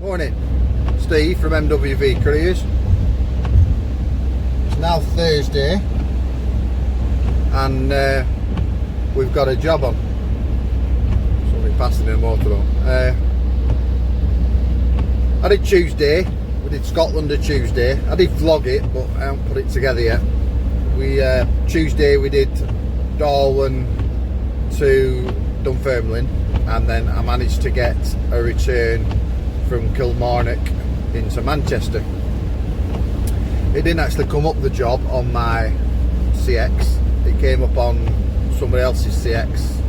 Morning, Steve from MWV Couriers. It's now Thursday and we've got a job on. Somebody passing in a motorhome. I did Tuesday, we did Scotland a Tuesday. I did vlog it, but I haven't put it together yet. Tuesday we did Darwin to Dunfermline, and then I managed to get a return from Kilmarnock into Manchester. It didn't actually come up the job on my CX, it came up on somebody else's CX,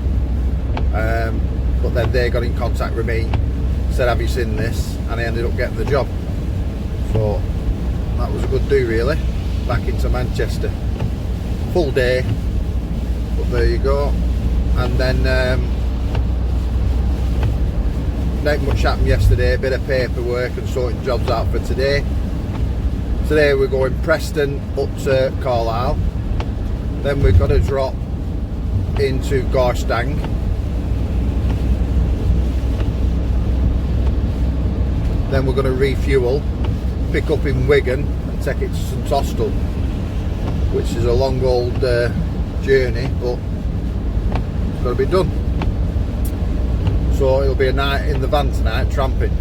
but then they got in contact with me, said have you seen this, and I ended up getting the job. So that was a good do really, back into Manchester. Full day, but there you go. And then not much happened yesterday, a bit of paperwork and sorting jobs out for today. Today we're going Preston up to Carlisle, then we've got to drop into Garstang, then we're going to refuel, pick up in Wigan and take it to St Austell, which is a long old journey, but it's got to be done. So it'll be a night in the van tonight, tramping.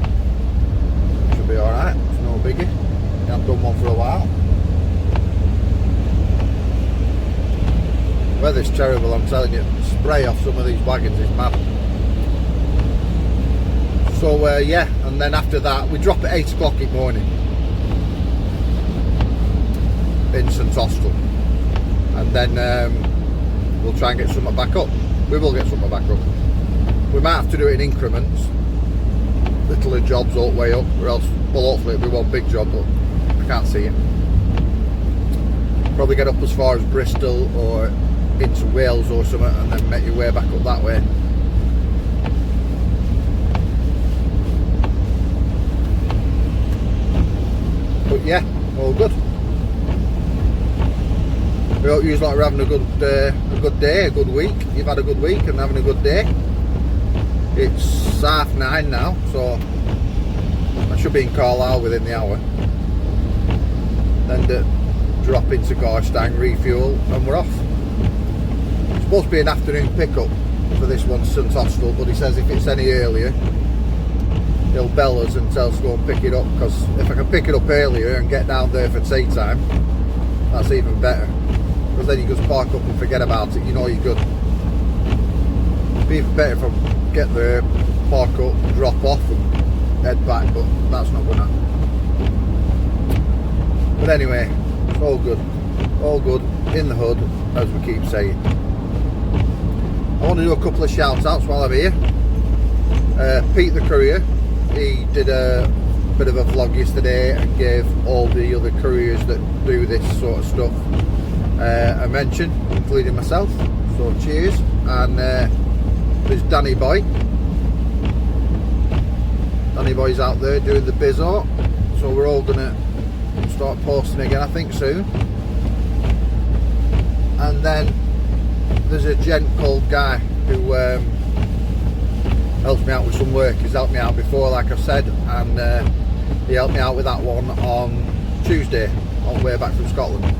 Should be alright, it's no biggie. I haven't done one for a while. Weather's terrible, I'm telling you. Spray off some of these wagons is mad. So yeah, and then after that we drop at 8 o'clock in the morning in St Austell, and then we'll try and get something back up. We will get something back up. We might have to do it in increments, little jobs all the way up, or else, well, hopefully it'll be one big job, but I can't see it. Probably get up as far as Bristol or into Wales or something, and then make your way back up that way. But yeah, all good. We hope you like having a good day, a good week. You've had a good week and having a good day. It's 9:30 now, so I should be in Carlisle within the hour. Then drop into Garstang, refuel, and we're off. It's supposed to be an afternoon pickup for this one, St Austell, but he says if it's any earlier, he'll bell us and tell us to go and pick it up, because if I can pick it up earlier and get down there for tea time, that's even better. Because then you just park up and forget about it, you know you're good. It'd be even better if I get there, park up, drop off and head back, but that's not going to happen. But anyway, it's all good in the hood, as we keep saying. I want to do a couple of shout outs while I'm here. Pete the courier, he did a bit of a vlog yesterday and gave all the other couriers that do this sort of stuff a mention, including myself, so cheers. And there's Danny Boy's out there doing the bizzo, so we're all gonna start posting again I think soon. And then there's a gent called Guy who helps me out with some work. He's helped me out before, like I said, and he helped me out with that one on Tuesday on the way back from Scotland.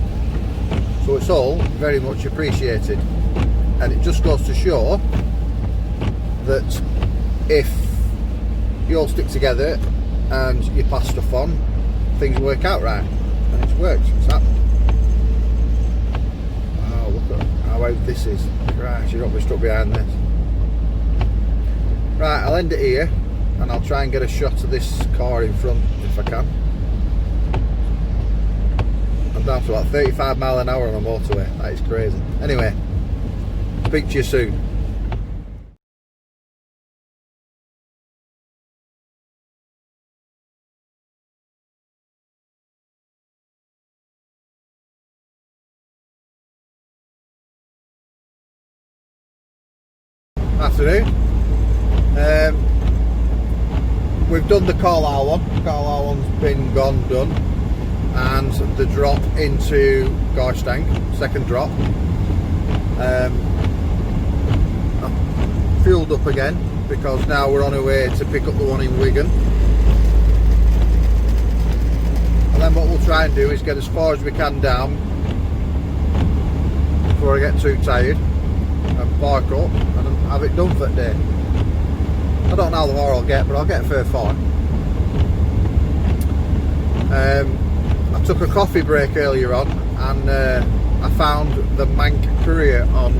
So it's all very much appreciated, and it just goes to show that if you all stick together and you pass stuff on, things work out right, and it's worked, it's happened. Oh, look at how out this is. Right, you don't be stuck behind this. Right, I'll end it here, and I'll try and get a shot of this car in front if I can. I'm down to about 35 miles an hour on the motorway, that is crazy. Anyway, speak to you soon. Afternoon. We've done the Carlisle one. Carlisle one's been done, and the drop into Garstang, second drop. I've fueled up again because now we're on our way to pick up the one in Wigan. and then what we'll try and do is get as far as we can down before I get too tired, and park up and have it done for the day. I don't know how far I'll get, but I'll get fair far. I took a coffee break earlier on, and I found the Mank Courier on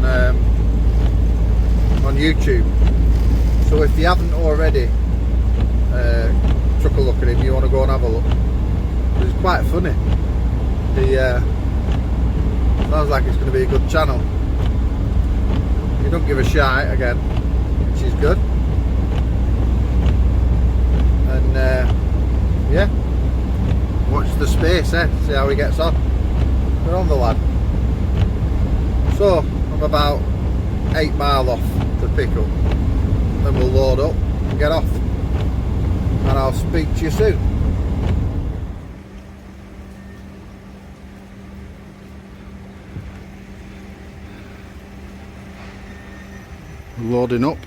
YouTube. So if you haven't already took a look at him, you want to go and have a look. It's quite funny. He sounds like it's going to be a good channel. He don't give a shite again, which is good. And yeah, watch the space, see how he gets on. We're on the lad. So I'm about 8 mile off the pickup. Then we'll load up and get off. And I'll speak to you soon. Loading up.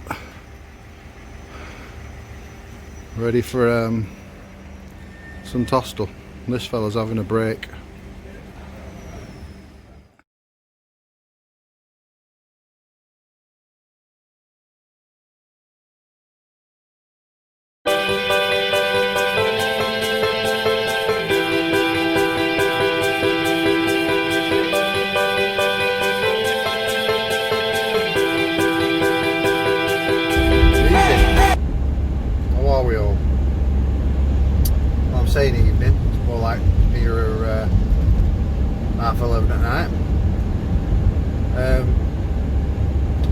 Ready for some Austell. This fella's having a break. Saying evening, it's more like nearer 11:30 at night.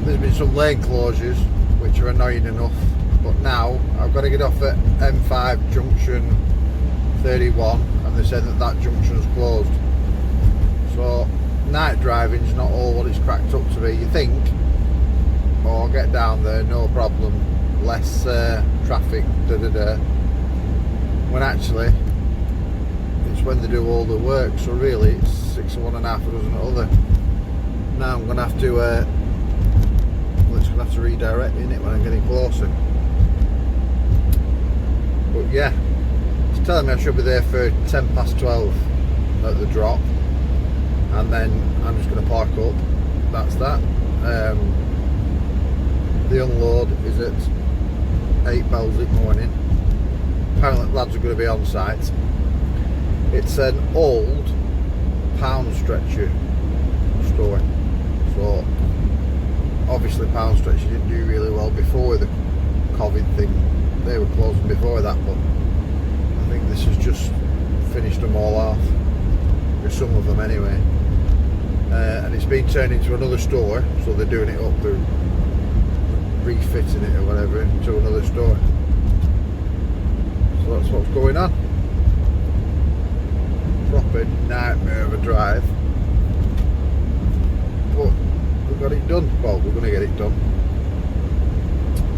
There's been some lane closures which are annoying enough, but now I've got to get off at M5 junction 31 and they said that junction's closed. So night driving is not all what it's cracked up to be. You think, oh, I'll get down there, no problem, less traffic, when actually it's when they do all the work. So really it's 6 of one and half a dozen of other. Now I'm going to have to redirect in it when I'm getting closer. But yeah, it's telling me I should be there for 12:10 at the drop, and then I'm just going to park up. That's that. The unload is at 8 bells in the morning. Apparently lads are going to be on site. It's an old pound stretcher store, so obviously pound stretcher didn't do really well before the COVID thing. They were closing before that, but I think this has just finished them all off, or some of them anyway. And it's been turned into another store, so they're doing it up, they're refitting it or whatever into another store. So that's what's going on. Proper nightmare of a drive, but we got it done. Well, we're going to get it done,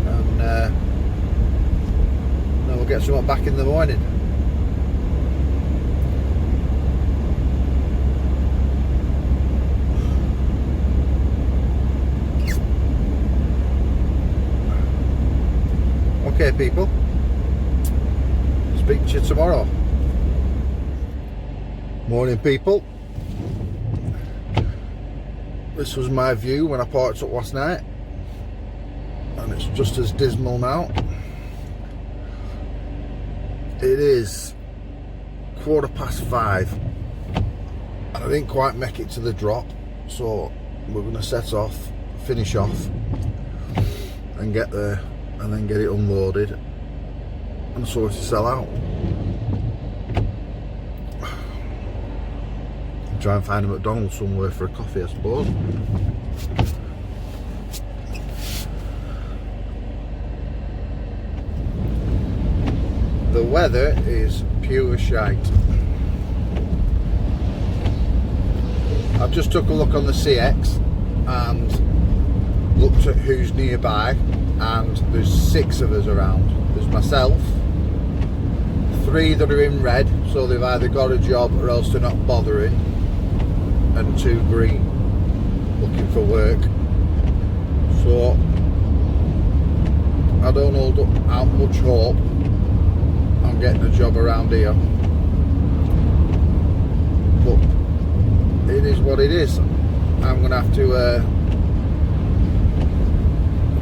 and then we'll get something back in the morning. Okay, people. Speak to you tomorrow. Morning, people. This was my view when I parked up last night, and it's just as dismal now. It is 5:15 and I didn't quite make it to the drop, so we're going to set off, finish off and get there, and then get it unloaded and sort to sell out. Try and find a McDonald's somewhere for a coffee, I suppose. The weather is pure shite. I've just took a look on the CX and looked at who's nearby, and there's 6 of us around. There's myself, 3 that are in red, so they've either got a job or else they're not bothering, and 2 green looking for work. So I don't hold up how much hope I'm getting a job around here. but it is what it is. I'm gonna have to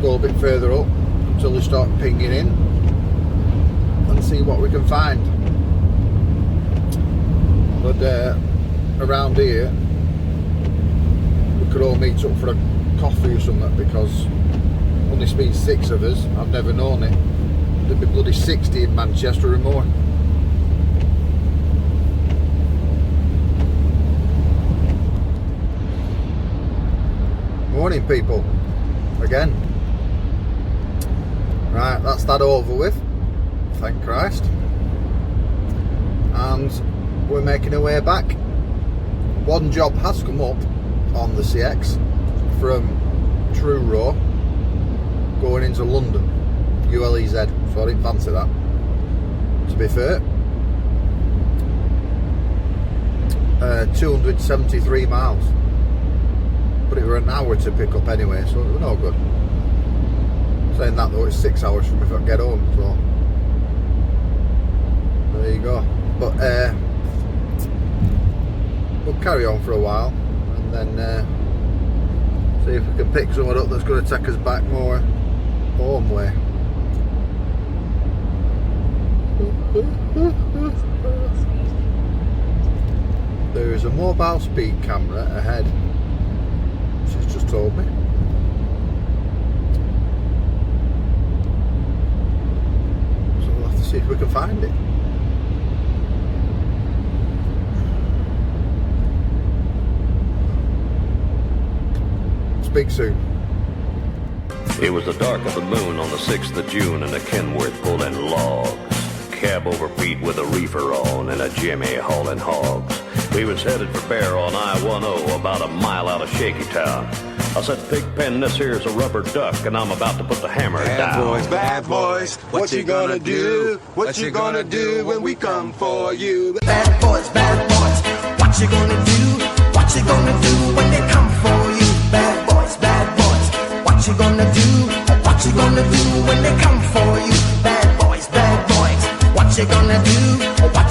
go a bit further up until they start pinging in and see what we can find. But around here we could all meet up for a coffee or something, because only been 6 of us. I've never known it. There'd be bloody 60 in Manchester and more. Morning, people, again. Right, that's that over with, thank Christ. And we're making our way back. One job has come up on the CX from Truro going into London, ULEZ, so I didn't fancy that, to be fair. 273 miles, but it were an hour to pick up anyway, so it was no good. Saying that though, it's 6 hours from if I get home, so there you go. But we'll carry on for a while and then see if we can pick someone up that's going to take us back more home way. There is a mobile speed camera ahead, she's just told me. So we'll have to see if we can find it. Speak soon. It was the dark of the moon on the 6th of June and a Kenworth pulling logs. Cab over feet with a reefer on and a Jimmy hauling hogs. We was headed for Bear on I-10 about a mile out of Shaky Town. I said, Pigpen, this here's a rubber duck and I'm about to put the hammer down. Bad boys, what you gonna do? What you gonna do when we come for you? Bad boys, what you gonna do? What you gonna do